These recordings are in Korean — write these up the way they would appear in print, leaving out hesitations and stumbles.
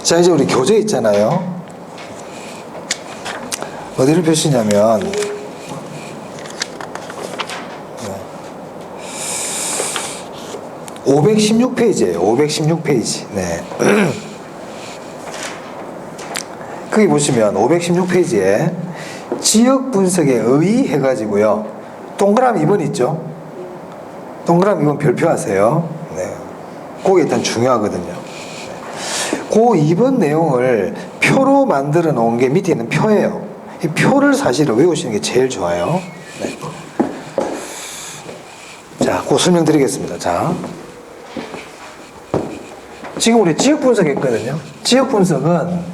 자, 이제 우리 교재 있잖아요. 어디를 펴시냐면 516페이지예요. 516페이지. 네. 거기 보시면 516페이지에 지역 분석에 의의해가지고요. 동그라미 2번 있죠? 동그라미 2번 별표하세요. 네. 그게 일단 중요하거든요. 네. 그 2번 내용을 표로 만들어 놓은 게 밑에 있는 표예요. 이 표를 사실은 외우시는 게 제일 좋아요. 네. 자, 그 설명드리겠습니다. 자. 지금 우리 지역 분석했거든요. 지역 분석은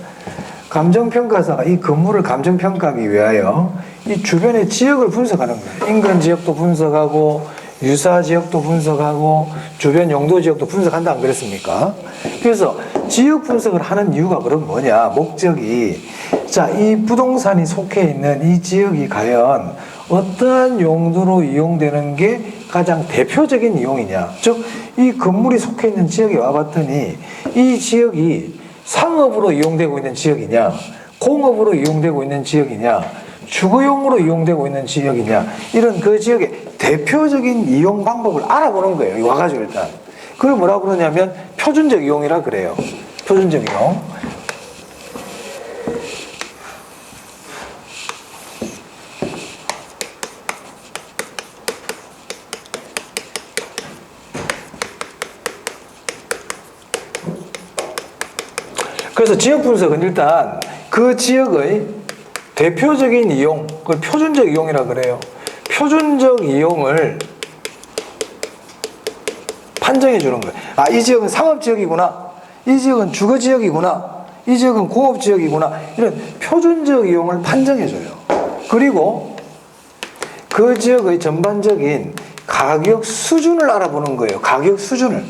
감정평가사가 이 건물을 감정평가하기 위하여 이 주변의 지역을 분석하는 거예요. 인근 지역도 분석하고 유사 지역도 분석하고 주변 용도 지역도 분석한다 안 그랬습니까? 그래서 지역 분석을 하는 이유가 그럼 뭐냐? 목적이 자, 이 부동산이 속해 있는 이 지역이 과연 어떠한 용도로 이용되는 게 가장 대표적인 이용이냐? 즉, 이 건물이 속해 있는 지역에 와봤더니 이 지역이 상업으로 이용되고 있는 지역이냐, 공업으로 이용되고 있는 지역이냐, 주거용으로 이용되고 있는 지역이냐, 이런 그 지역의 대표적인 이용 방법을 알아보는 거예요. 와가지고 일단. 그걸 뭐라고 그러냐면 표준적 이용이라 그래요. 표준적 이용. 그래서 지역 분석은 일단 그 지역의 대표적인 이용, 그걸 표준적 이용이라 그래요. 표준적 이용을 판정해 주는 거예요. 아, 이 지역은 상업지역이구나. 이 지역은 주거지역이구나. 이 지역은 공업지역이구나. 이런 표준적 이용을 판정해 줘요. 그리고 그 지역의 전반적인 가격 수준을 알아보는 거예요. 가격 수준을.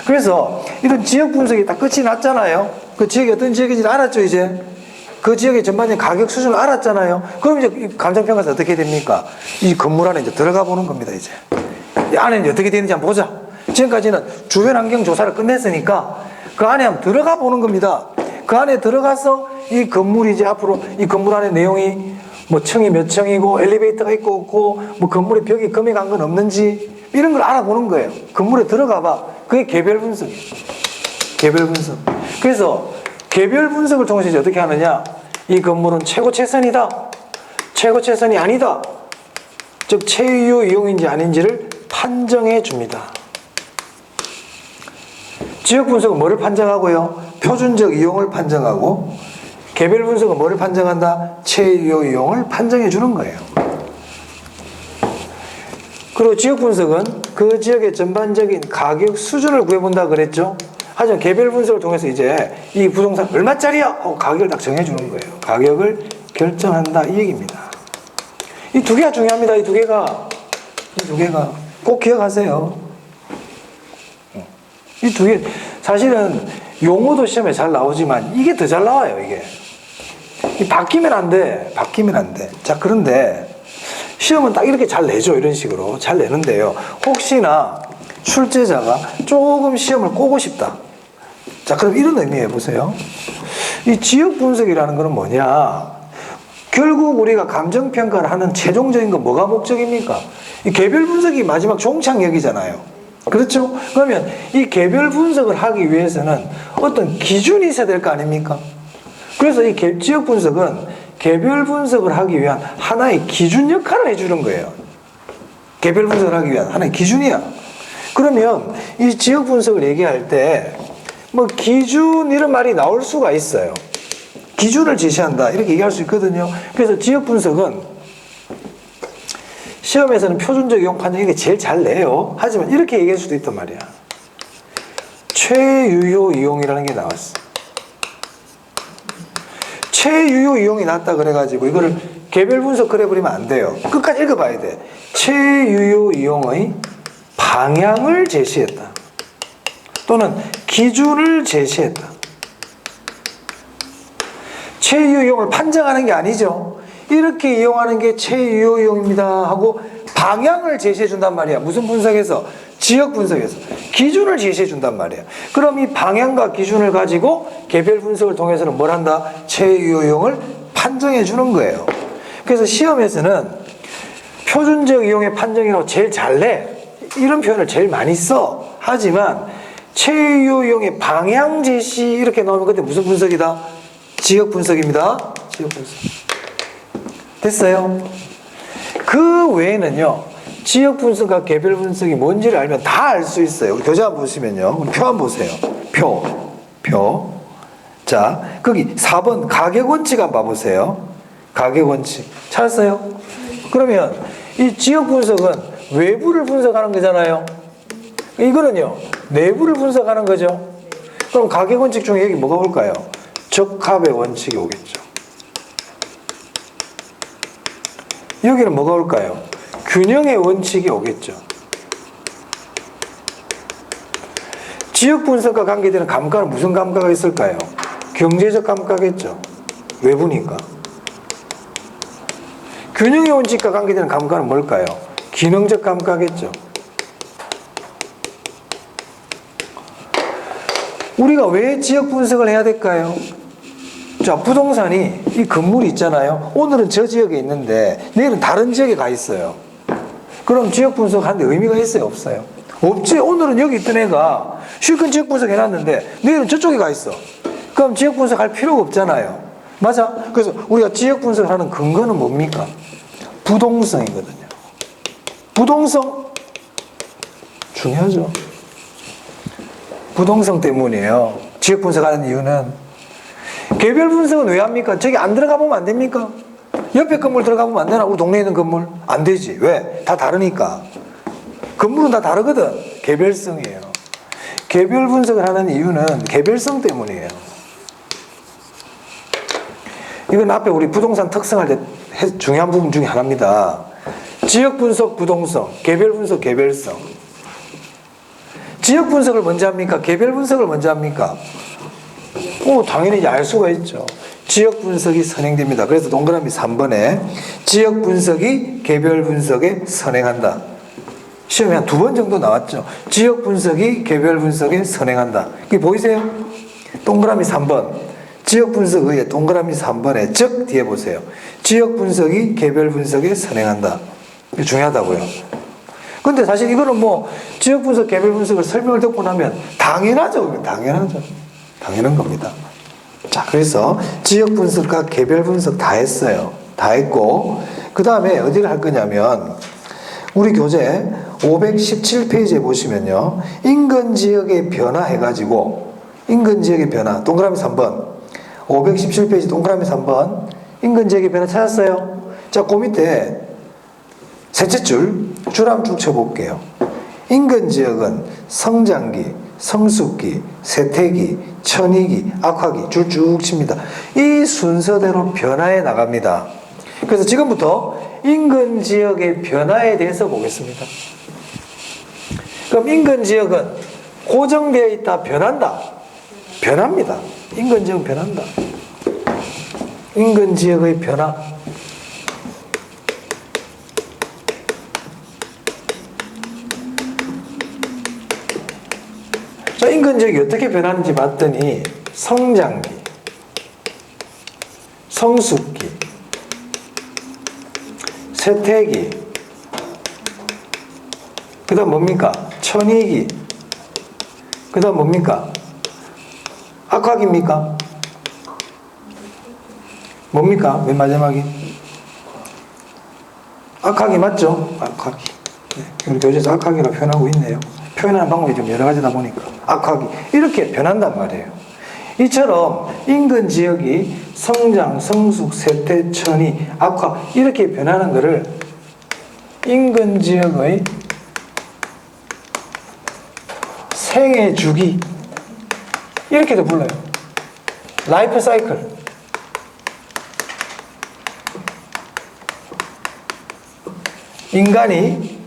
그래서 이런 지역 분석이 딱 끝이 났잖아요. 그 지역이 어떤 지역인지 알았죠, 이제. 그 지역의 전반적인 가격 수준을 알았잖아요. 그럼 이제 감정평가에서 어떻게 됩니까? 이 건물 안에 이제 들어가 보는 겁니다, 이제. 이 안에 이제 어떻게 되는지 한번 보자. 지금까지는 주변 환경 조사를 끝냈으니까 그 안에 한번 들어가 보는 겁니다. 그 안에 들어가서 이 건물이 이제 앞으로 이 건물 안에 내용이 뭐 층이 몇 층이고 엘리베이터가 있고 없고 뭐 건물의 벽이 금액한 건 없는지 이런 걸 알아보는 거예요. 건물에 들어가 봐. 그게 개별 분석이에요. 개별 분석. 그래서 개별 분석을 통해서 이제 어떻게 하느냐? 이 건물은 최고 최선이다. 최고 최선이 아니다. 즉 최유 이용인지 아닌지를 판정해 줍니다. 지역 분석은 뭐를 판정하고요? 표준적 이용을 판정하고 개별 분석은 뭐를 판정한다? 최유 이용을 판정해 주는 거예요. 그리고 지역 분석은 그 지역의 전반적인 가격 수준을 구해본다 그랬죠? 하지만 개별 분석을 통해서 이제 이 부동산 얼마짜리야? 하고 가격을 딱 정해주는 거예요. 가격을 결정한다 이 얘기입니다. 이 두 개가 중요합니다. 이 두 개가 꼭 기억하세요. 이 두 개 사실은 용어도 시험에 잘 나오지만 이게 더 잘 나와요. 이게 바뀌면 안 돼. 자, 그런데 시험은 딱 이렇게 잘 내죠. 이런 식으로 잘 내는데요. 혹시나 출제자가 조금 시험을 꼬고 싶다. 자, 그럼 이런 의미 해보세요. 이 지역 분석이라는 것은 뭐냐? 결국 우리가 감정평가를 하는 최종적인 건 뭐가 목적입니까? 이 개별 분석이 마지막 종착역이잖아요. 그렇죠? 그러면 이 개별 분석을 하기 위해서는 어떤 기준이 있어야 될 거 아닙니까? 그래서 이 지역 분석은 개별 분석을 하기 위한 하나의 기준 역할을 해주는 거예요. 개별 분석을 하기 위한 하나의 기준이야. 그러면 이 지역 분석을 얘기할 때 뭐 기준 이런 말이 나올 수가 있어요. 기준을 제시한다 이렇게 얘기할 수 있거든요. 그래서 지역 분석은 시험에서는 표준적 이용 판정 이게 제일 잘 내요. 하지만 이렇게 얘기할 수도 있단 말이야. 최유효 이용이라는 게 나왔어. 최유효 이용이 났다 그래가지고 이거를 개별 분석을 해버리면 안 돼요. 끝까지 읽어봐야 돼. 최유효 이용의 방향을 제시했다. 또는 기준을 제시했다. 최유효 이용을 판정하는 게 아니죠. 이렇게 이용하는 게 최유효 이용입니다 하고 방향을 제시해 준단 말이야. 무슨 분석에서? 지역 분석에서 기준을 제시해 준단 말이에요. 그럼 이 방향과 기준을 가지고 개별 분석을 통해서는 뭘 한다? 체유용을 판정해 주는 거예요. 그래서 시험에서는 표준적 이용의 판정이라고 제일 잘 내. 이런 표현을 제일 많이 써. 하지만 체유용의 방향 제시 이렇게 나오면 그때 무슨 분석이다? 지역 분석입니다. 지역 분석. 됐어요? 그 외에는요, 지역 분석과 개별 분석이 뭔지를 알면 다 알 수 있어요. 우리 교재 한번 보시면요. 표 한번 보세요. 표. 자, 거기 4번 가격 원칙 한번 봐보세요. 가격 원칙. 찾았어요? 그러면 이 지역 분석은 외부를 분석하는 거잖아요. 이거는요, 내부를 분석하는 거죠. 그럼 가격 원칙 중에 여기 뭐가 올까요? 적합의 원칙이 오겠죠. 여기는 뭐가 올까요? 균형의 원칙이 오겠죠. 지역 분석과 관계되는 감가는 무슨 감가가 있을까요? 경제적 감가겠죠. 외부니까. 균형의 원칙과 관계되는 감가는 뭘까요? 기능적 감가겠죠. 우리가 왜 지역 분석을 해야 될까요? 자, 부동산이 이 건물이 있잖아요. 오늘은 저 지역에 있는데 내일은 다른 지역에 가 있어요. 그럼 지역 분석하는데 의미가 있어요? 없어요? 없지. 오늘은 여기 있던 애가 실컷 지역 분석 해놨는데 내일은 저쪽에 가 있어. 그럼 지역 분석할 필요가 없잖아요. 맞아? 그래서 우리가 지역 분석을 하는 근거는 뭡니까? 부동성이거든요. 부동성 중요하죠. 부동성 때문이에요. 지역 분석하는 이유는. 개별 분석은 왜 합니까? 저기 안 들어가 보면 안 됩니까? 옆에 건물 들어가 보면 안 되나? 우리 동네에 있는 건물? 안 되지. 왜? 다 다르니까. 건물은 다 다르거든. 개별성이에요. 개별 분석을 하는 이유는 개별성 때문이에요. 이건 앞에 우리 부동산 특성할 때 중요한 부분 중에 하나입니다. 지역 분석, 부동성, 개별 분석, 개별성. 지역 분석을 먼저 합니까? 개별 분석을 먼저 합니까? 당연히 알 수가 있죠. 지역 분석이 선행됩니다. 그래서 동그라미 3번에 지역 분석이 개별 분석에 선행한다. 시험에 한 2번 정도 나왔죠. 지역 분석이 개별 분석에 선행한다. 이게 보이세요? 동그라미 3번. 지역 분석의 동그라미 3번에 즉 뒤에 보세요. 지역 분석이 개별 분석에 선행한다. 이게 중요하다고요. 근데 사실 이거는 뭐 지역 분석, 개별 분석을 설명을 듣고 나면 당연하죠. 당연한 겁니다. 자, 그래서 지역 분석과 개별 분석 다 했어요. 다 했고, 그 다음에 어디를 할 거냐면, 우리 교재 517페이지에 보시면요. 인근 지역의 변화 해가지고, 인근 지역의 변화, 동그라미 3번. 517페이지 동그라미 3번. 인근 지역의 변화 찾았어요? 자, 그 밑에 셋째 줄 한번 쭉 쳐볼게요. 인근 지역은 성장기, 성숙기, 쇠퇴기, 천이기, 악화기 줄 쭉 칩니다. 이 순서대로 변화해 나갑니다. 그래서 지금부터 인근 지역의 변화에 대해서 보겠습니다. 그럼 인근 지역은 고정되어 있다, 변한다? 변합니다. 인근 지역은 변한다. 인근 지역의 변화. 자, 인근 지역이 어떻게 변하는지 봤더니 성장기, 성숙기, 쇠퇴기, 그 다음 뭡니까? 천이기, 그 다음 뭡니까? 악화기입니까? 뭡니까? 맨 마지막이? 악화기 맞죠? 악화기. 네, 우리 교재에서 악화기라고 표현하고 있네요. 표현하는 방법이 좀 여러 가지다 보니까 악화기 이렇게 변한단 말이에요. 이처럼 인근 지역이 성장, 성숙, 쇠퇴, 천이, 악화 이렇게 변하는 것을 인근 지역의 생애 주기 이렇게도 불러요. 라이프 사이클. 인간이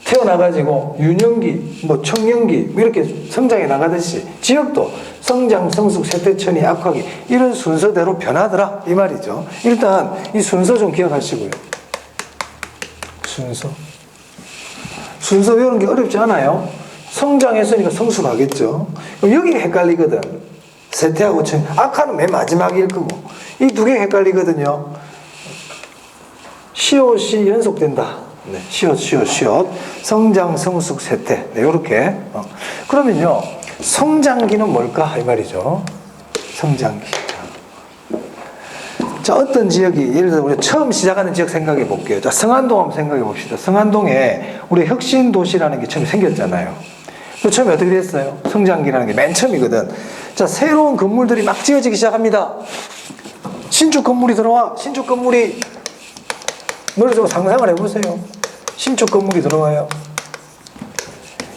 태어나가지고 유년기, 청년기 이렇게 성장해 나가듯이 지역도 성장, 성숙, 쇠퇴천이, 악화기 이런 순서대로 변하더라 이 말이죠. 일단 이 순서 좀 기억하시고요. 순서 외우는 게 어렵지 않아요? 성장했으니까 성수 가겠죠. 그럼 여기가 헷갈리거든. 세태하고 청. 아카는 맨 마지막일 거고. 이 두 개 헷갈리거든요. 시옷이 연속된다. 네, 시옷. 성장, 성숙, 세태. 네, 요렇게. 그러면요. 성장기는 뭘까? 이 말이죠. 성장기. 자, 어떤 지역이, 예를 들어 우리가 처음 시작하는 지역 생각해 볼게요. 자, 성안동 한번 생각해 봅시다. 성안동에 우리 혁신도시라는 게 처음 생겼잖아요. 그 처음에 어떻게 됐어요? 성장기라는 게 맨 처음이거든. 자, 새로운 건물들이 막 지어지기 시작합니다. 신축 건물이 들어와. 신축 건물이, 머릿속으로 상상을 해보세요. 신축 건물이 들어와요.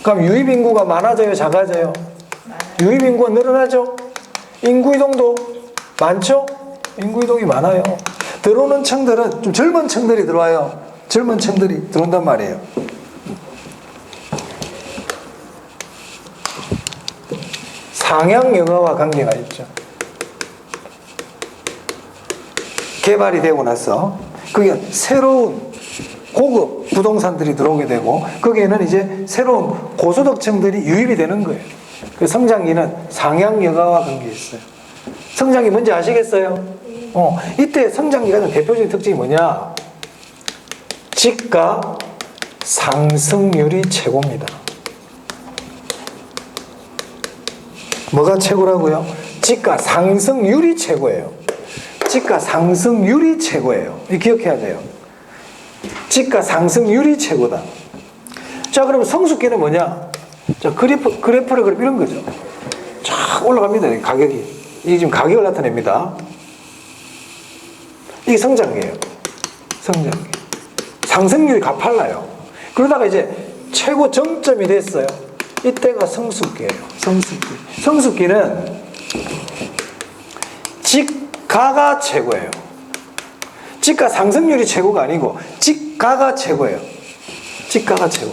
그럼 유입인구가 많아져요? 작아져요? 유입인구가 늘어나죠? 인구이동도 많죠? 인구이동이 많아요. 들어오는 층들은 좀 젊은 층들이 들어와요. 젊은 층들이 들어온단 말이에요. 상향여가와 관계가 있죠. 개발이 되고 나서 그게 새로운 고급 부동산들이 들어오게 되고 거기에는 이제 새로운 고소득층들이 유입이 되는 거예요. 그 성장기는 상향여가와 관계 있어요. 성장기 뭔지 아시겠어요? 이때 성장기가 대표적인 특징이 뭐냐? 집가 상승률이 최고입니다. 뭐가 최고라고요? 집가 상승률이 최고예요. 집가 상승률이 최고예요. 이 기억해야 돼요. 집가 상승률이 최고다. 자, 그러면 성숙기는 뭐냐? 자, 그래프를 그럼 이런 거죠. 쫙 올라갑니다. 가격이. 이게 지금 가격을 나타냅니다. 이게 성장기예요. 성장기. 상승률이 가팔라요. 그러다가 이제 최고 정점이 됐어요. 이때가 성숙기예요. 성숙기. 성숙기는 집가가 최고예요. 집가 상승률이 최고가 아니고 집가가 최고예요. 집가가 최고.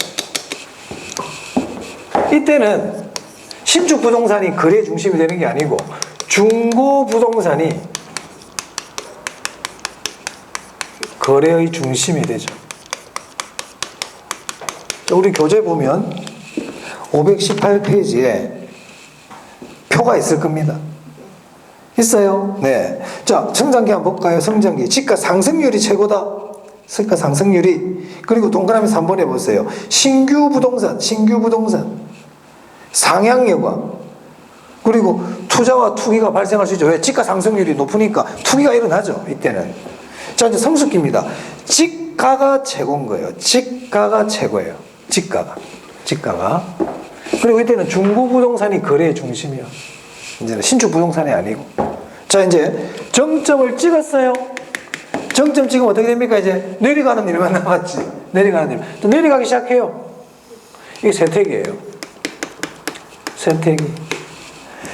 이때는 신축 부동산이 거래 중심이 되는 게 아니고 중고 부동산이 거래의 중심이 되죠. 우리 교재 보면 518페이지에 표가 있을 겁니다. 있어요? 네. 자, 성장기 한번 볼까요? 성장기. 집가 상승률이 최고다. 집가 상승률이. 그리고 동그라미 3번 해보세요. 신규 부동산. 상향여가. 그리고 투자와 투기가 발생할 수 있죠. 왜? 집가 상승률이 높으니까 투기가 일어나죠. 이때는. 자, 이제 성숙기입니다. 집가가 최고인 거예요. 집가가 최고예요. 집가가. 그리고 이때는 중고 부동산이 거래의 중심이야. 이제는 신축 부동산이 아니고. 자, 이제 정점을 찍었어요. 정점 찍으면 어떻게 됩니까? 이제 내려가는 일만 남았지. 내려가는 일. 또 내려가기 시작해요. 이게 세택이에요. 세택이.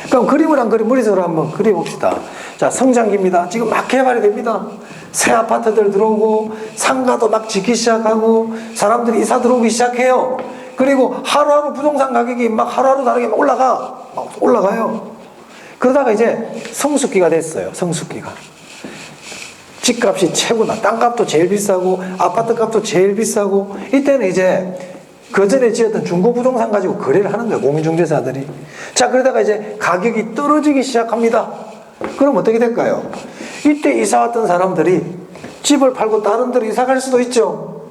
그럼 그림을 한 그림 머릿속으로 한번 그려봅시다. 자, 성장기입니다. 지금 막 개발이 됩니다. 새 아파트들 들어오고 상가도 막 짓기 시작하고 사람들이 이사 들어오기 시작해요. 그리고 하루하루 부동산 가격이 막 하루하루 다르게 막 올라가요. 그러다가 이제 성숙기가 됐어요. 성숙기가. 집값이 최고다. 땅값도 제일 비싸고 아파트 값도 제일 비싸고 이때는 이제 그 전에 지었던 중고부동산 가지고 거래를 하는 거예요. 공인중개사들이. 자, 그러다가 이제 가격이 떨어지기 시작합니다. 그럼 어떻게 될까요? 이때 이사 왔던 사람들이 집을 팔고 다른 데로 이사 갈 수도 있죠.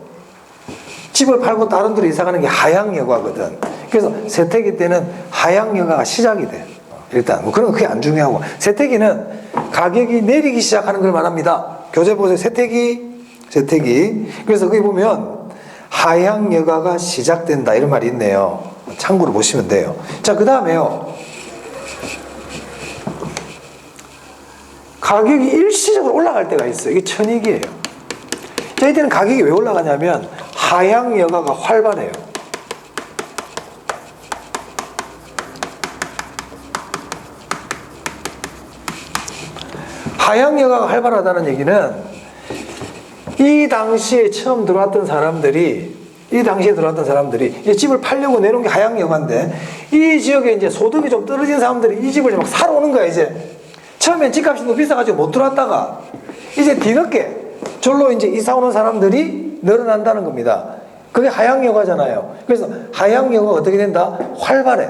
집을 팔고 다른 데로 이사 가는 게 하향여가거든. 그래서 세태기 때는 하향여가가 시작이 돼. 일단 뭐 그런 거 그게 안 중요하고, 세태기는 가격이 내리기 시작하는 걸 말합니다. 교재 보세요. 세태기. 그래서 거기 보면 하향여가가 시작된다 이런 말이 있네요. 참고로 보시면 돼요. 자, 그 다음에요. 가격이 일시적으로 올라갈 때가 있어요. 이게 천익이에요. 자, 이때는 가격이 왜 올라가냐면 하향여가가 활발해요. 하향여가가 활발하다는 얘기는 이 당시에 처음 들어왔던 사람들이 이제 집을 팔려고 내놓은 게 하향여가인데, 이 지역에 이제 소득이 좀 떨어진 사람들이 이 집을 막 사러 오는 거야. 이제 처음엔 집값이 너무 비싸가지고 못 들어왔다가 이제 뒤늦게 절로 이제 이사 오는 사람들이 늘어난다는 겁니다. 그게 하향여가잖아요. 그래서 하향여가가 어떻게 된다? 활발해.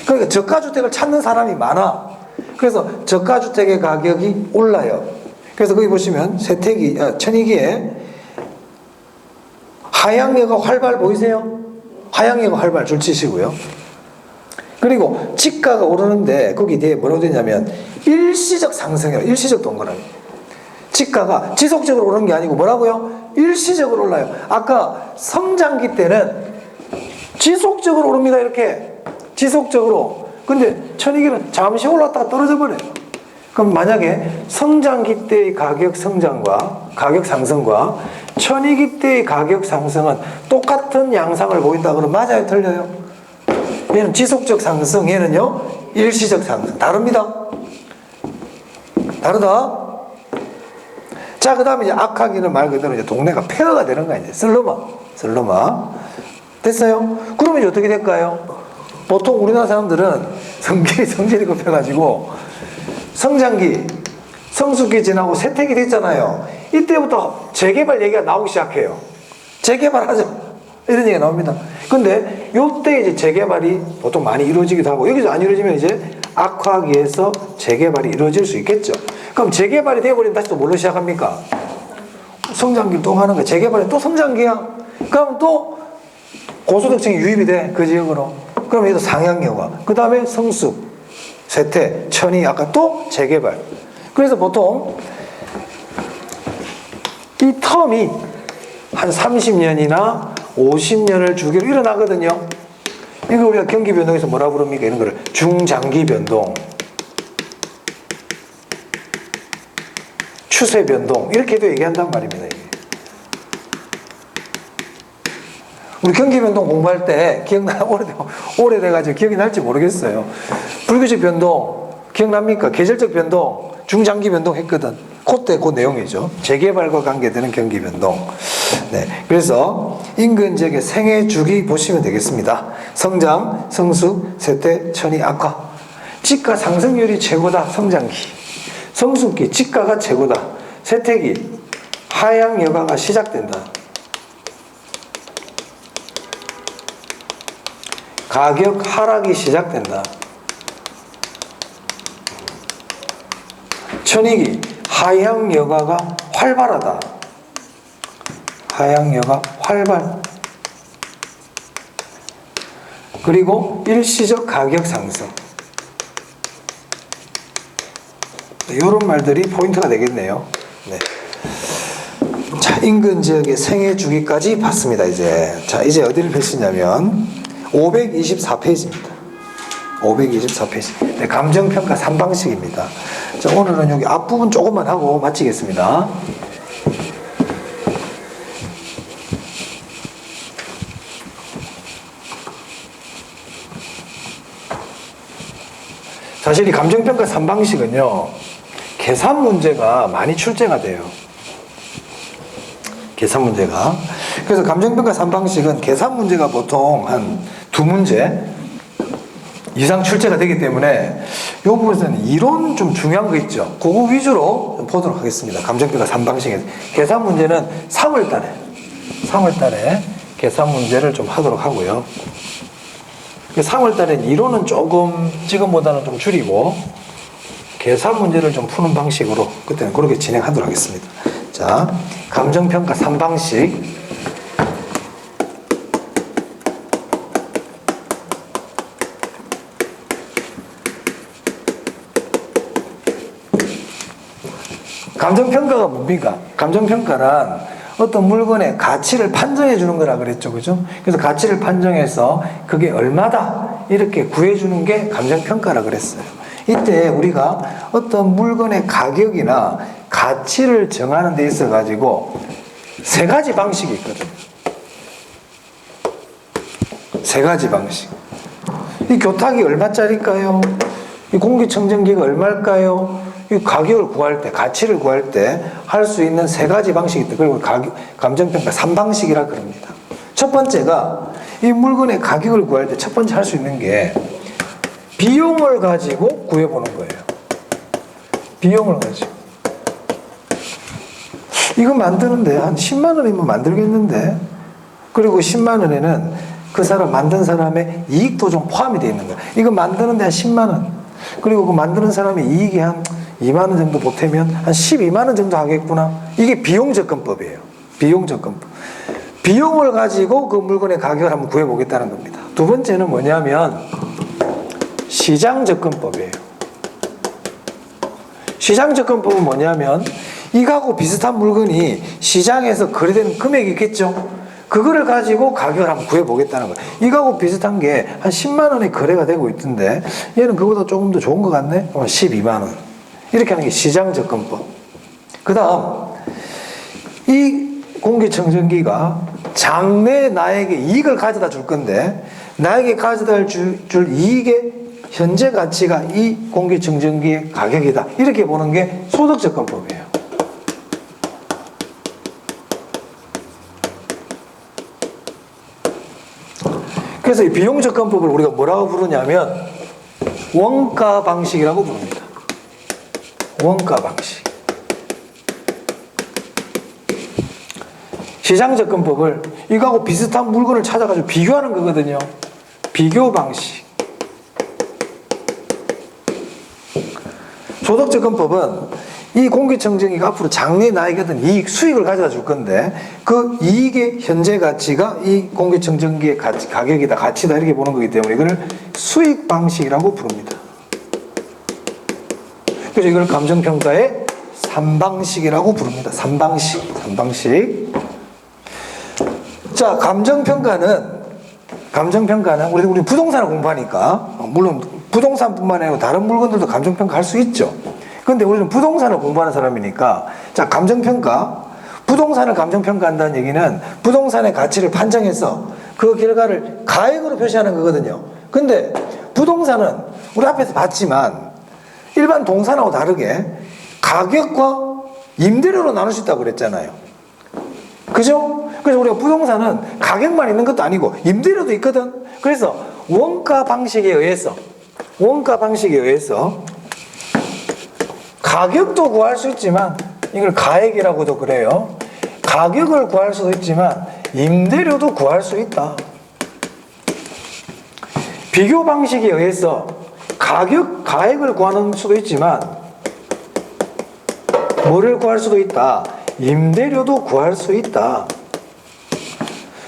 그러니까 저가주택을 찾는 사람이 많아. 그래서 저가주택의 가격이 올라요. 그래서 거기 보시면 천이기에 하향여가 활발 보이세요? 하향여가 활발 줄 치시고요. 그리고 지가가 오르는데 거기 뒤에 뭐라고 되냐면 일시적 상승이에요. 일시적 동그라미. 지가가 지속적으로 오르는 게 아니고 뭐라고요? 일시적으로 올라요. 아까 성장기 때는 지속적으로 오릅니다. 이렇게 지속적으로. 근데 천이기는 잠시 올랐다가 떨어져 버려요. 그럼 만약에 성장기 때의 가격 성장과 가격 상승과 천이기 때의 가격 상승은 똑같은 양상을 보인다 그러면 맞아요? 틀려요? 얘는 지속적 상승, 얘는요 일시적 상승. 다릅니다. 다르다. 자, 그 다음에 이제 악하기는 말 그대로 이제 동네가 폐허가 되는 거야. 이제 슬러마. 됐어요? 그러면 이제 어떻게 될까요? 보통 우리나라 사람들은 성질이 급해가지고 성장기, 성숙기 지나고 세택이 됐잖아요. 이때부터 재개발 얘기가 나오기 시작해요. 재개발하자. 이런 얘기가 나옵니다. 근데 요때 이제 재개발이 보통 많이 이루어지기도 하고, 여기서 안 이루어지면 이제 악화기에서 재개발이 이루어질 수 있겠죠. 그럼 재개발이 되어버리면 다시 또 뭘로 시작합니까? 성장기를 또 하는 거야. 재개발이 또 성장기야. 그럼 또 고소득층이 유입이 돼. 그 지역으로. 그럼 얘도 상향여가. 그 다음에 성숙, 세태, 천이, 아까 또 재개발. 그래서 보통 이 텀이 한 30년이나 50년을 주기로 일어나거든요. 이거 우리가 경기 변동에서 뭐라 부릅니까? 이런 거를 중장기 변동, 추세 변동, 이렇게도 얘기한단 말입니다. 이게. 우리 경기 변동 공부할 때 오래돼가지고 기억이 날지 모르겠어요. 불규칙 변동 기억납니까? 계절적 변동, 중장기 변동 했거든. 그때 그 내용이죠. 재개발과 관계되는 경기 변동. 네, 그래서 인근 지역의 생애 주기 보시면 되겠습니다. 성장, 성숙, 세태, 천이, 악화. 지가 상승률이 최고다. 성장기. 성숙기, 지가가 최고다. 세태기, 하향 여가가 시작된다. 가격 하락이 시작된다. 천이기, 하향 여가가 활발하다. 하향 여가 활발. 그리고 일시적 가격 상승. 이런 말들이 포인트가 되겠네요. 네. 자, 인근 지역의 생애 주기까지 봤습니다. 이제 어디를 펼치냐면 524페이지입니다. 524페이지. 네, 감정평가 3방식입니다. 자, 오늘은 여기 앞부분 조금만 하고 마치겠습니다. 사실 이 감정평가 3방식은요, 계산 문제가 많이 출제가 돼요. 계산 문제가. 그래서 감정평가 3방식은 계산 문제가 보통 한 2문제 이상 출제가 되기 때문에 이 부분에서는 이론 좀 중요한 거 있죠. 그거 위주로 좀 보도록 하겠습니다. 감정평가 3방식에서. 계산 문제는 3월달에 계산 문제를 좀 하도록 하고요. 3월달엔 이론은 조금 지금보다는 좀 줄이고 계산 문제를 좀 푸는 방식으로 그때는 그렇게 진행하도록 하겠습니다. 자, 감정평가 3방식. 감정평가가 뭡니까? 감정평가란 어떤 물건의 가치를 판정해 주는 거라 그랬죠. 그죠? 그래서 가치를 판정해서 그게 얼마다 이렇게 구해주는 게 감정평가라 그랬어요. 이때 우리가 어떤 물건의 가격이나 가치를 정하는 데 있어 가지고 3가지 방식이 있거든요. 3가지 방식. 이 교탁이 얼마짜리일까요? 이 공기청정기가 얼마일까요? 이 가격을 구할 때, 가치를 구할 때 할 수 있는 3가지 방식이 있다. 그리고 감정평가 3방식이라 그럽니다. 첫 번째가 이 물건의 가격을 구할 때 첫 번째 할 수 있는 게 비용을 가지고 구해보는 거예요. 비용을 가지고. 이거 만드는데 한 10만 원이면 만들겠는데 그리고 10만 원에는 그 사람 만든 사람의 이익도 좀 포함이 되어 있는 거야. 이거 만드는데 한 10만 원. 그리고 그 만드는 사람의 이익이 한 2만 원 정도 보태면 한 12만 원 정도 하겠구나. 이게 비용 접근법이에요. 비용 접근법. 비용을 가지고 그 물건의 가격을 한번 구해보겠다는 겁니다. 두 번째는 뭐냐면 시장 접근법이에요. 시장 접근법은 뭐냐면 이거하고 비슷한 물건이 시장에서 거래되는 금액이 있겠죠. 그거를 가지고 가격을 한번 구해보겠다는 거예요. 이거하고 비슷한 게 한 10만 원에 거래가 되고 있던데 얘는 그보다 조금 더 좋은 것 같네? 12만 원. 이렇게 하는 게 시장 접근법. 그 다음 이 공기청정기가 장래 나에게 이익을 가져다 줄 건데 나에게 가져다 줄 이익의 현재 가치가 이 공기청정기의 가격이다. 이렇게 보는 게 소득접근법이에요. 그래서 이 비용접근법을 우리가 뭐라고 부르냐면 원가 방식이라고 부릅니다. 원가 방식. 시장 접근법을 이거하고 비슷한 물건을 찾아가지고 비교하는 거거든요. 비교 방식. 소득 접근법은 이 공기청정기가 앞으로 장래 나에게 어떤 이익, 수익을 가져다 줄 건데 그 이익의 현재 가치가 이 공기청정기의 가격이다, 가치다 이렇게 보는 거기 때문에 이걸 수익 방식이라고 부릅니다. 그래서 이걸 감정평가의 3방식이라고 부릅니다. 3방식. 자, 감정평가는 우리 부동산을 공부하니까 물론 부동산뿐만 아니라 다른 물건들도 감정평가 할 수 있죠. 그런데 우리는 부동산을 공부하는 사람이니까 자, 감정평가, 부동산을 감정평가한다는 얘기는 부동산의 가치를 판정해서 그 결과를 가액으로 표시하는 거거든요. 근데 부동산은 우리 앞에서 봤지만 일반 동산하고 다르게 가격과 임대료로 나눌 수 있다고 그랬잖아요. 그죠? 그래서 우리가 부동산은 가격만 있는 것도 아니고 임대료도 있거든. 그래서 원가 방식에 의해서 가격도 구할 수 있지만 이걸 가액이라고도 그래요. 가격을 구할 수도 있지만 임대료도 구할 수 있다. 비교 방식에 의해서 가액을 구하는 수도 있지만 뭐를 구할 수도 있다. 임대료도 구할 수 있다.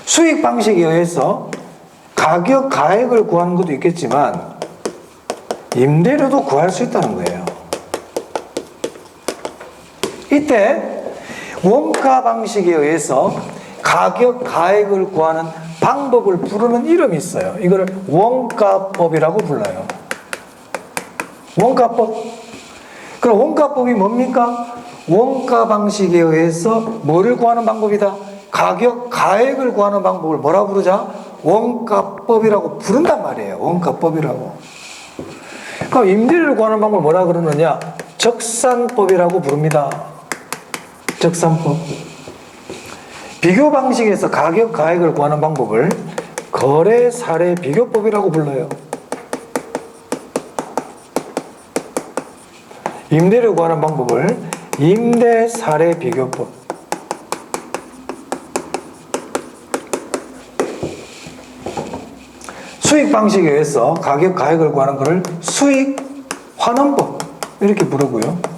수익 방식에 의해서 가액을 구하는 것도 있겠지만 임대료도 구할 수 있다는 거예요. 이때 원가 방식에 의해서 가액을 구하는 방법을 부르는 이름이 있어요. 이거를 원가법이라고 불러요. 원가법. 그럼 원가법이 뭡니까? 원가 방식에 의해서 뭐를 구하는 방법이다? 가액을 구하는 방법을 뭐라 부르자? 원가법이라고 부른단 말이에요. 원가법이라고. 그럼 임대료를 구하는 방법을 뭐라 그러느냐? 적산법이라고 부릅니다. 적산법. 비교 방식에서 가액을 구하는 방법을 거래 사례 비교법이라고 불러요. 임대료 구하는 방법을 임대 사례 비교법. 수익 방식에 의해서 가액을 구하는 것을 수익 환원법 이렇게 부르고요.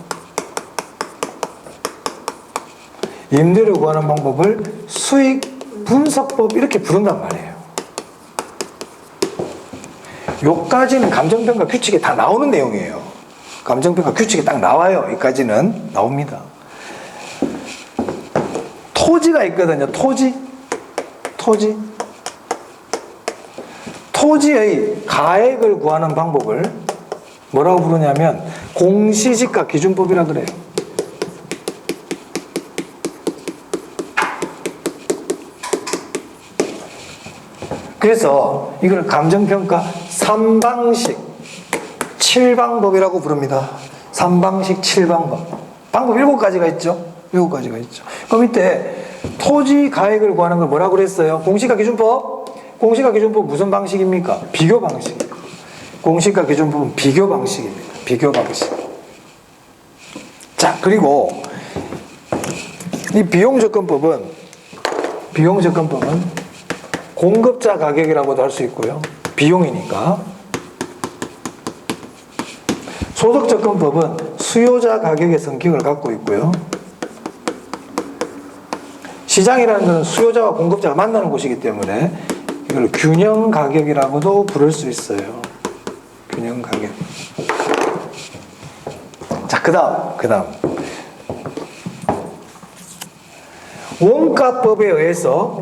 임대료 구하는 방법을 수익 분석법 이렇게 부른단 말이에요. 요까지는 감정평가 규칙에 다 나오는 내용이에요. 감정평가 규칙에 딱 나와요. 여기까지는 나옵니다. 토지가 있거든요. 토지의 가액을 구하는 방법을 뭐라고 부르냐면 공시지가 기준법이라 그래요. 그래서 이걸 감정평가 3방식 7방법이라고 부릅니다. 3방식 7방법. 방법 7가지가 있죠. 7가지가 있죠. 그럼 이때 토지 가액을 구하는 걸 뭐라고 그랬어요? 공시가 기준법? 공시가 기준법 무슨 방식입니까? 비교 방식입니다. 공시가 기준법은 비교 방식입니다. 비교 방식. 자, 그리고 이 비용접근법은 공급자 가격이라고도 할 수 있고요. 비용이니까. 소득접근법은 수요자 가격의 성격을 갖고 있고요. 시장이라는 것은 수요자와 공급자가 만나는 곳이기 때문에 이걸 균형 가격이라고도 부를 수 있어요. 균형 가격. 자, 그 다음. 원가법에 의해서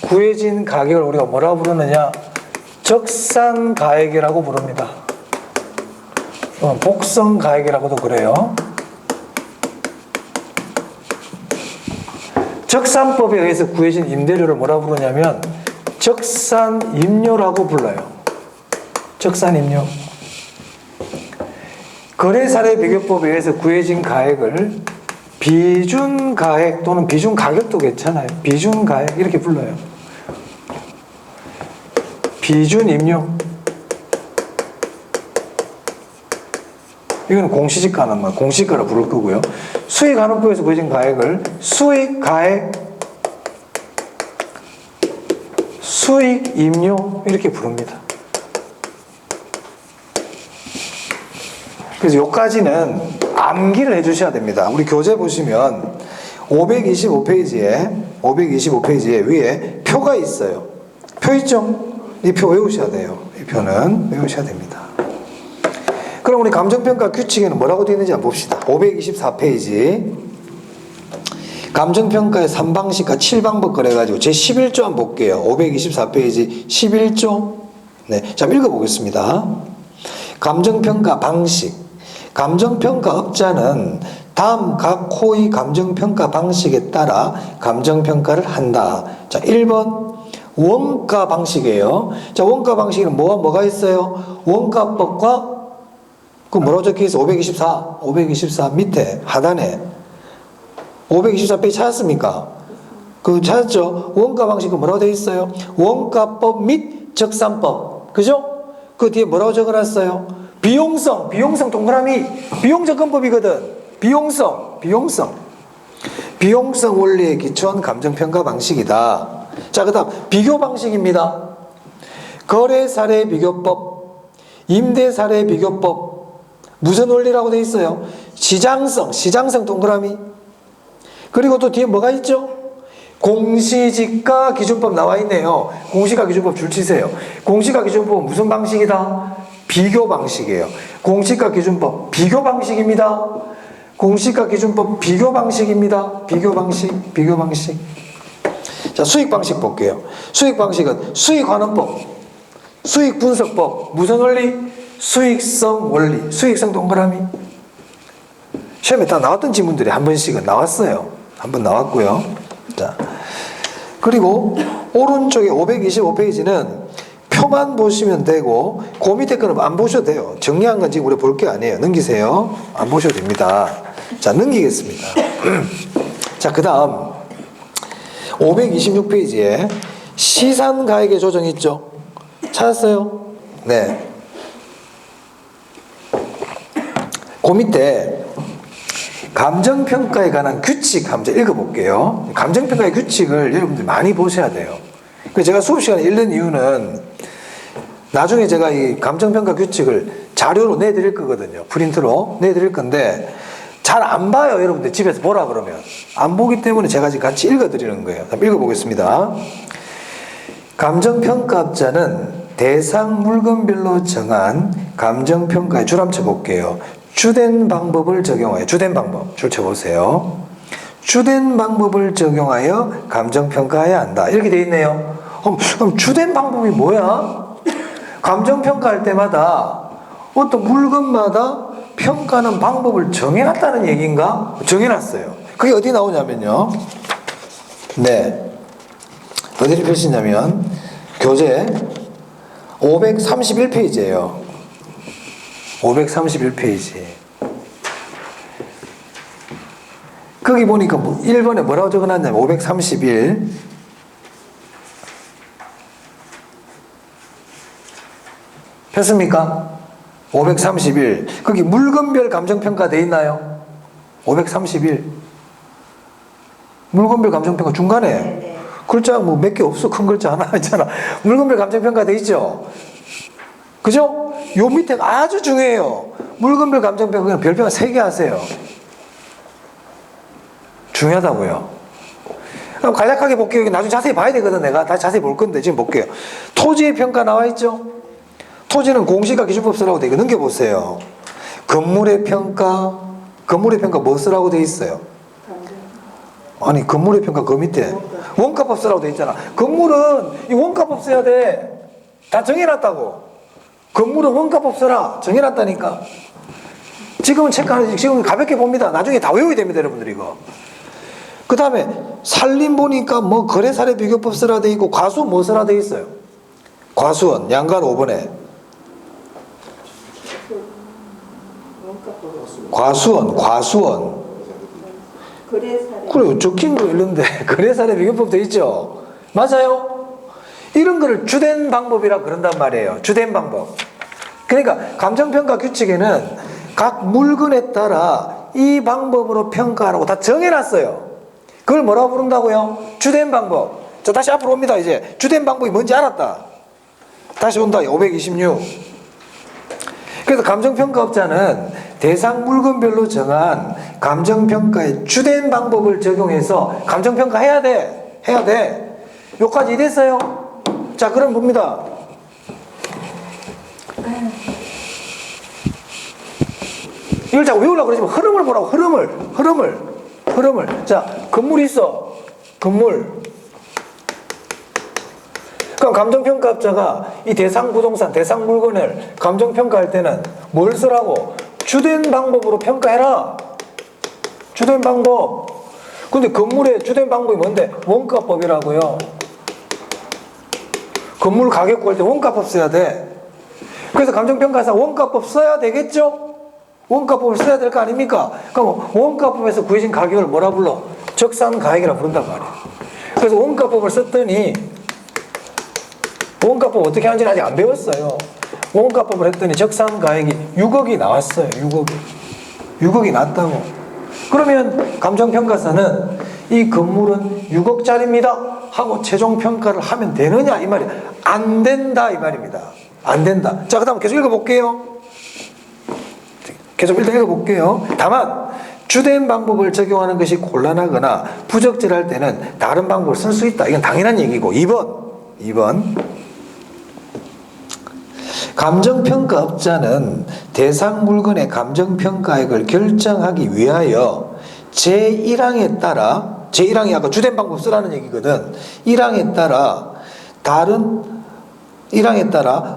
구해진 가격을 우리가 뭐라고 부르느냐? 적산가액이라고 부릅니다. 복선가액이라고도 그래요. 적산법에 의해서 구해진 임대료를 뭐라고 부르냐면 적산임료라고 불러요. 적산임료. 거래사례비교법에 의해서 구해진 가액을 비준가액 또는 비준가격도 괜찮아요. 비준가액 이렇게 불러요. 비준임료. 이건 공시지가는 공시지가라 부를 거고요. 수익환원법에서 구해진 가액을 수익가액, 수익임료 이렇게 부릅니다. 그래서 여기까지는 암기를 해주셔야 됩니다. 우리 교재 보시면 525페이지에 위에 표가 있어요. 표 있죠? 이 표 외우셔야 돼요. 이 표는 외우셔야 됩니다. 그럼 우리 감정평가 규칙에는 뭐라고 되어 있는지 한번 봅시다. 524페이지. 감정평가의 3방식과 7방법 그래가지고 제 11조 한번 볼게요. 524페이지 11조. 네, 자, 읽어보겠습니다. 감정평가 방식. 감정평가업자는 다음 각 호의 감정평가 방식에 따라 감정평가를 한다. 자, 1번 원가 방식이에요. 자, 원가 방식에는 뭐가 있어요? 원가법과 그 뭐라고 적혀있어? 524 밑에 하단에 524페이지 찾았습니까? 그 찾았죠? 원가 방식은 뭐라고 되어 있어요? 원가법 및 적산법. 그죠? 그 뒤에 뭐라고 적어놨어요? 비용성 동그라미. 비용접근법이거든. 비용성 원리에 기초한 감정평가 방식이다. 자, 그 다음 비교 방식입니다. 거래사례비교법, 임대사례비교법. 무슨 원리라고 되어 있어요? 시장성 동그라미. 그리고 또 뒤에 뭐가 있죠? 공시지가 기준법 나와 있네요. 공시가 기준법 줄 치세요. 공시가 기준법은 무슨 방식이다? 비교 방식이에요. 공시가 기준법 비교 방식입니다. 공시가 기준법 비교 방식입니다. 비교 방식. 자, 수익 방식 볼게요. 수익 방식은 수익환원법, 수익분석법. 무슨 원리? 수익성 원리. 수익성 동그라미. 시험에 다 나왔던 지문들이 한 번씩은 나왔어요. 한 번 나왔고요. 자, 그리고 오른쪽에 525페이지는 표만 보시면 되고 그 밑에 거는 안 보셔도 돼요. 정리한 건 지금 우리 볼 게 아니에요. 넘기세요. 안 보셔도 됩니다. 자, 넘기겠습니다. 자, 그 다음 526페이지에 시산가액의 조정 있죠? 찾았어요? 네. 그 밑에 감정평가에 관한 규칙 한번 읽어볼게요. 감정평가의 규칙을 여러분들 많이 보셔야 돼요. 제가 수업시간에 읽는 이유는 나중에 제가 이 감정평가 규칙을 자료로 내드릴 거거든요. 프린트로 내드릴 건데 잘 안 봐요. 여러분들 집에서 보라 그러면. 안 보기 때문에 제가 지금 같이 읽어드리는 거예요. 한번 읽어보겠습니다. 감정평가업자는 대상 물건별로 정한 감정평가의 줄함쳐 볼게요. 주된 방법을 적용하여, 주된 방법 줄 쳐보세요. 주된 방법을 적용하여 감정평가해야 한다. 이렇게 돼 있네요. 그럼 주된 방법이 뭐야? 감정평가할 때마다 어떤 물건마다 평가하는 방법을 정해놨다는 얘기인가? 정해놨어요. 그게 어디 나오냐면요. 네. 어디를 펴시냐면 교재 531페이지예요. 531페이지. 거기 보니까 1번에 뭐라고 적어놨냐면 531 폈습니까? 531 거기 물건별 감정평가 돼 있나요? 531 물건별 감정평가 중간에 글자 뭐 몇 개 없어. 큰 글자 하나 있잖아. 물건별 감정평가 돼 있죠? 그죠? 요 밑에 아주 중요해요. 물건별 감정평가는 별표가 3개 하세요. 중요하다고요. 그럼 간략하게 볼게요. 나중에 자세히 봐야 되거든. 내가 다시 자세히 볼 건데 지금 볼게요. 토지의 평가 나와 있죠? 토지는 공시가 기준법 쓰라고 돼. 이거 넘겨보세요. 건물의 평가 뭐 쓰라고 돼 있어요? 아니 건물의 평가 그 밑에 원가법 쓰라고 돼 있잖아. 건물은 이 원가법 써야 돼. 다 정해놨다고. 건물은 원가법 써라. 정해놨다니까. 지금은 체크하는, 지금 가볍게 봅니다. 나중에 다 외워야 됩니다, 여러분들 이거. 그 다음에 살림 보니까 뭐 거래사례 비교법 쓰라 돼 있고 과수 뭐 쓰라 돼 있어요? 과수원 양간 5번에 과수원 그래요. 적힌 거 있는데 거래사례 비교법 돼 있죠? 맞아요? 이런 거를 주된 방법이라 그런단 말이에요. 주된 방법. 그러니까 감정평가 규칙에는 각 물건에 따라 이 방법으로 평가하라고 다 정해놨어요. 그걸 뭐라고 부른다고요? 주된 방법. 자, 다시 앞으로 옵니다. 이제 주된 방법이 뭔지 알았다. 다시 온다. 526. 그래서 감정평가업자는 대상 물건별로 정한 감정평가의 주된 방법을 적용해서 감정평가 해야 돼. 해야 돼. 여기까지 이해됐어요? 자, 그럼 봅니다. 이걸 자꾸 외우려고 그러지만 흐름을 보라고. 흐름을. 자, 건물이 있어. 건물. 그럼 감정평가업자가 이 대상 부동산, 대상 물건을 감정평가할 때는 뭘 쓰라고? 주된 방법으로 평가해라. 주된 방법. 근데 건물의 주된 방법이 뭔데? 원가법이라고요. 건물 가격 구할 때 원가법 써야 돼. 그래서 감정평가사 원가법 써야 되겠죠? 원가법을 써야 될 거 아닙니까? 그럼 원가법에서 구해진 가격을 뭐라 불러? 적산가액이라 부른단 말이에요. 그래서 원가법을 썼더니 원가법 어떻게 하는지는 아직 안 배웠어요. 원가법을 했더니 적산가액이 6억이 나왔어요. 6억이 났다고. 그러면 감정평가사는 이 건물은 6억짜리입니다 하고 최종평가를 하면 되느냐 이 말이에요. 안 된다 이 말입니다. 안 된다. 자, 그 다음 계속 읽어볼게요. 계속 일단 읽어볼게요. 다만 주된 방법을 적용하는 것이 곤란하거나 부적절할 때는 다른 방법을 쓸 수 있다. 이건 당연한 얘기고. 2번 감정평가업자는 대상 물건의 감정평가액을 결정하기 위하여 제1항에 따라 제1항이 아까 주된 방법 쓰라는 얘기거든. 1항에 따라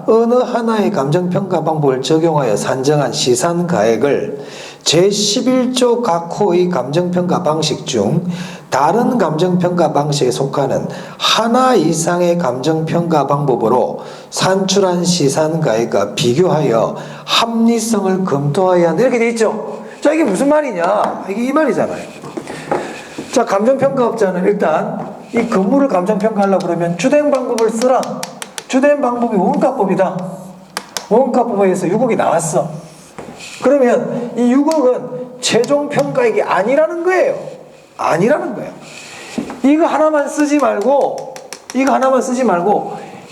어느 하나의 감정평가 방법을 적용하여 산정한 시산가액을 제11조 각 호의 감정평가 방식 중 다른 감정평가 방식에 속하는 하나 이상의 감정평가 방법으로 산출한 시산가액과 비교하여 합리성을 검토해야 한다. 이렇게 돼 있죠. 자, 이게 무슨 말이냐? 이게 이 말이잖아요. 자, 감정평가업자는 일단 이 건물을 감정평가하려고 그러면 주된 방법을 쓰라. 주된 방법이 원가법이다. 원가법에서 6억이 나왔어. 그러면 이 6억은 최종평가액이 아니라는 거예요. 아니라는 거예요. 이거 하나만 쓰지 말고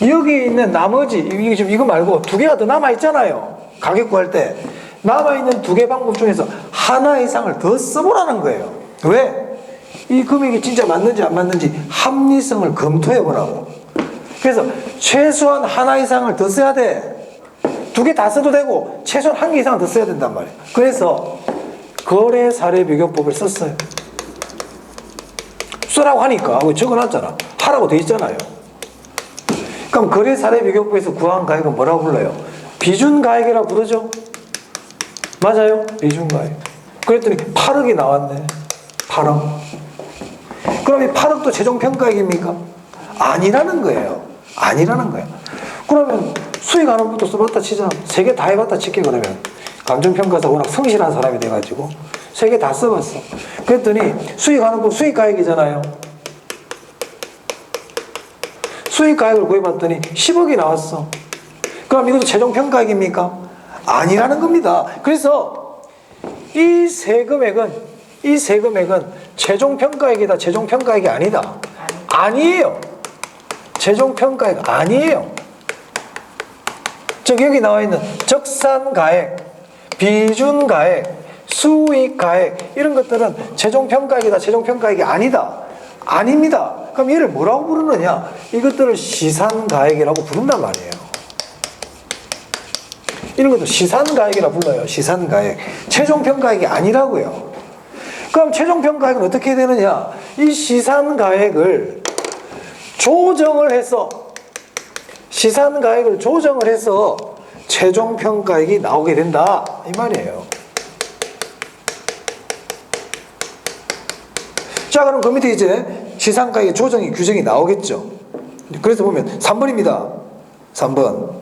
여기 있는 나머지 이거 말고 2개가 더 남아있잖아요. 가격 구할 때 남아있는 2개 방법 중에서 하나 이상을 더 써보라는 거예요. 왜? 이 금액이 진짜 맞는지 안 맞는지 합리성을 검토해보라고. 그래서 최소한 하나 이상을 더 써야 돼. 2개 다 써도 되고 최소한 1개 이상은 더 써야 된단 말이에요. 그래서 거래 사례 비교법을 썼어요. 쓰라고 하니까 적어놨잖아. 하라고 돼 있잖아요. 그럼 거래 사례 비교법에서 구한 가액은 뭐라고 불러요? 비준가액이라고 부르죠. 맞아요? 비준가액. 그랬더니 8억이 나왔네. 8억. 그럼 이 8억도 최종평가액입니까? 아니라는 거예요. 아니라는 거예요. 그러면 수익 하는 것도 써봤다 치자. 3개 다 해봤다 칠게. 그러면 감정평가사 워낙 성실한 사람이 돼가지고 3개 다 써봤어. 그랬더니 수익 하는 거 수익가액이잖아요. 수익가액을 구해봤더니 10억이 나왔어. 그럼 이것도 최종평가액입니까? 아니라는 겁니다. 그래서 이 세금액은 최종평가액이다, 최종평가액이 아니다. 아니에요. 최종평가액 아니에요. 즉 여기 나와 있는 적산가액, 비준가액, 수익가액 이런 것들은 최종평가액이다, 최종평가액이 아니다. 아닙니다. 그럼 얘를 뭐라고 부르느냐? 이것들을 시산가액이라고 부른단 말이에요. 이런 것도 시산가액이라고 불러요. 시산가액. 최종평가액이 아니라고요. 그럼 최종평가액은 어떻게 되느냐? 이 시산가액을 조정을 해서 시산가액을 조정을 해서 최종평가액이 나오게 된다 이 말이에요. 자, 그럼 그 밑에 이제 시산가액의 조정이 규정이 나오겠죠. 그래서 보면 3번입니다. 3번.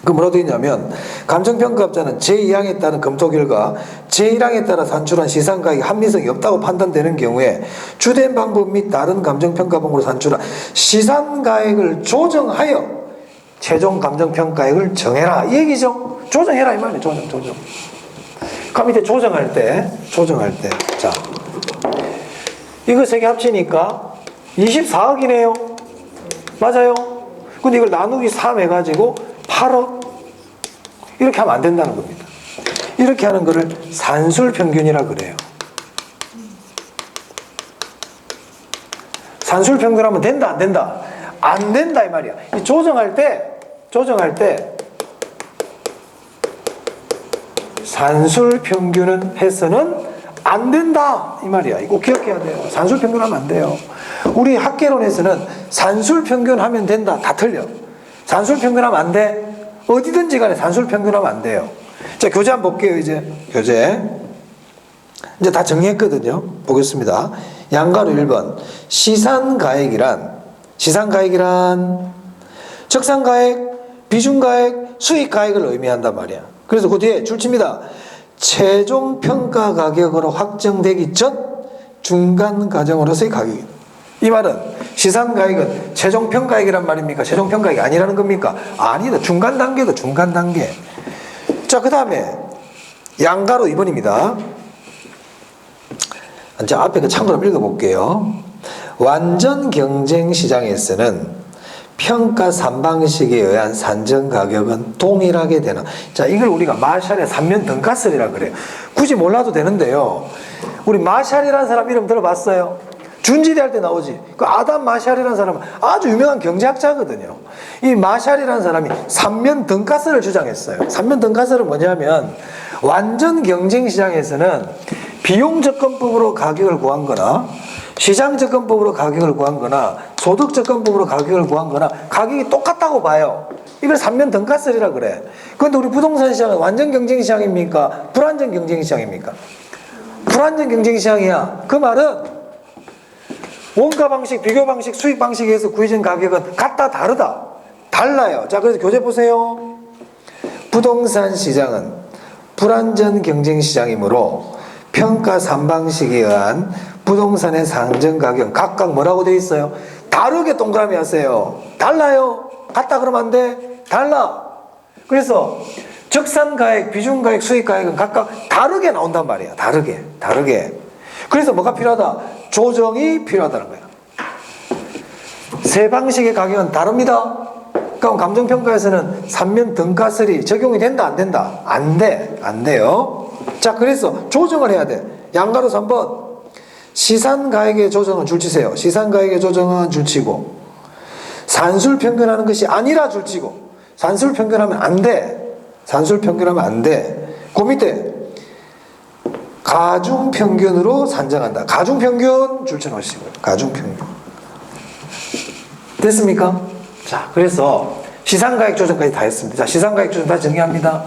그 뭐라고 되어 있냐면 감정평가업자는 제2항에 따른 검토 결과 제1항에 따라 산출한 시산가액이 합리성이 없다고 판단되는 경우에 주된 방법 및 다른 감정평가 방법으로 산출한 시산가액을 조정하여 최종 감정평가액을 정해라 이 얘기죠. 조정해라 이 말이에요. 조정. 그 밑에 조정할 때 자, 이거 세 개 합치니까 24억이네요. 맞아요. 근데 이걸 나누기 3 해가지고 8억 이렇게 하면 안 된다는 겁니다. 이렇게 하는 거를 산술평균이라 그래요. 산술평균하면 된다 안 된다? 안 된다 이 말이야. 이 조정할 때 산술평균은 해서는 안 된다 이 말이야. 이거 기억해야 돼요. 산술평균하면 안 돼요. 우리 학계론에서는 산술평균하면 된다 다 틀려. 산술평균하면 안 돼. 어디든지 간에 산술평균하면 안 돼요. 자, 교재 한번 볼게요. 이제 교재 이제 다 정리했거든요. 보겠습니다. 양가로 1번 시산가액이란 적산가액, 비준가액, 수익가액을 의미한단 말이야. 그래서 그 뒤에 줄칩니다. 최종평가 가격으로 확정되기 전 중간 과정으로서의 가격이다. 이 말은 시산가액은 최종평가액이란 말입니까? 최종평가액이 아니라는 겁니까? 아니다. 중간 단계다. 중간 단계. 자, 그 다음에 양가로 2번입니다. 자, 앞에 그 참고로 읽어볼게요. 완전 경쟁 시장에서는 평가 3방식에 의한 산정 가격은 동일하게 되나. 자, 이걸 우리가 마샬의 삼면 등가스리라 그래요. 굳이 몰라도 되는데요. 우리 마샬이라는 사람 이름 들어봤어요? 준지대 할 때 나오지. 그 아담 마샬이라는 사람은 아주 유명한 경제학자거든요. 이 마샬이라는 사람이 삼면 등가스를 주장했어요. 삼면 등가스는 뭐냐면 완전 경쟁 시장에서는 비용 접근법으로 가격을 구한 거나 시장 접근법으로 가격을 구한 거나 소득 접근법으로 가격을 구한 거나 가격이 똑같다고 봐요. 이걸 삼면 등가스리라 그래. 그런데 우리 부동산 시장은 완전 경쟁 시장입니까? 불완전 경쟁 시장입니까? 불완전 경쟁 시장이야. 그 말은 원가 방식, 비교 방식, 수익 방식에 의해서 구해진 가격은 같다 다르다. 달라요. 자, 그래서 교재 보세요. 부동산 시장은 불완전 경쟁 시장이므로 평가 3방식에 의한 부동산의 상정 가격 각각 뭐라고 되어 있어요? 다르게 동그라미 하세요. 달라요. 같다 그러면 안 돼. 달라. 그래서 적산가액, 비준가액, 수익가액은 각각 다르게 나온단 말이야. 다르게. 그래서 뭐가 필요하다? 조정이 필요하다는 거야. 세 방식의 가격은 다릅니다. 그럼 감정평가에서는 삼면 등가스리 적용이 된다 안 된다? 안 돼요. 자, 그래서 조정을 해야 돼. 양가로 3번 시산가액의 조정은 줄치세요. 시산가액의 조정은 줄치고 산술평균하는 것이 아니라 줄치고 산술평균하면 안 돼. 그 밑에 가중평균으로 산정한다. 가중평균 줄쳐놓으시고요. 가중평균. 됐습니까? 자, 그래서 시산가액 조정까지 다 했습니다. 자, 시산가액 조정 다시 정리합니다.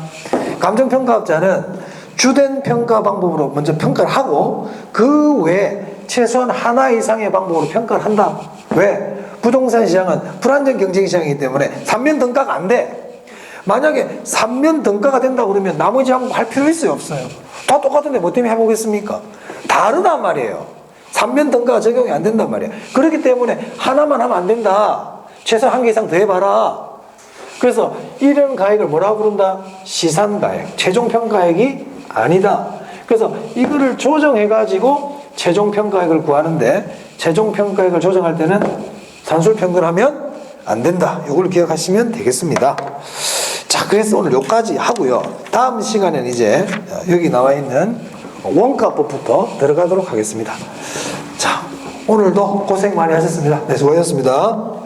감정평가업자는 주된 평가 방법으로 먼저 평가를 하고 그 외에 최소한 하나 이상의 방법으로 평가를 한다. 왜? 부동산 시장은 불안정 경쟁 시장이기 때문에 삼면 등가가 안 돼. 만약에 삼면 등가가 된다고 그러면 나머지 항목 할 필요 있어요? 없어요? 다 똑같은데 뭐 때문에 해보겠습니까? 다르단 말이에요. 삼면 등가가 적용이 안 된단 말이에요. 그렇기 때문에 하나만 하면 안 된다. 최소한 한 개 이상 더 해봐라. 그래서 이런 가액을 뭐라고 부른다? 시산가액. 최종평가액이 아니다. 그래서 이거를 조정해가지고 최종 평가액을 구하는데 최종 평가액을 조정할 때는 산술 평균하면 안 된다. 이걸 기억하시면 되겠습니다. 자, 그래서 오늘 여기까지 하고요. 다음 시간에는 이제 여기 나와 있는 원가법부터 들어가도록 하겠습니다. 자, 오늘도 고생 많이 하셨습니다. 네, 수고하셨습니다.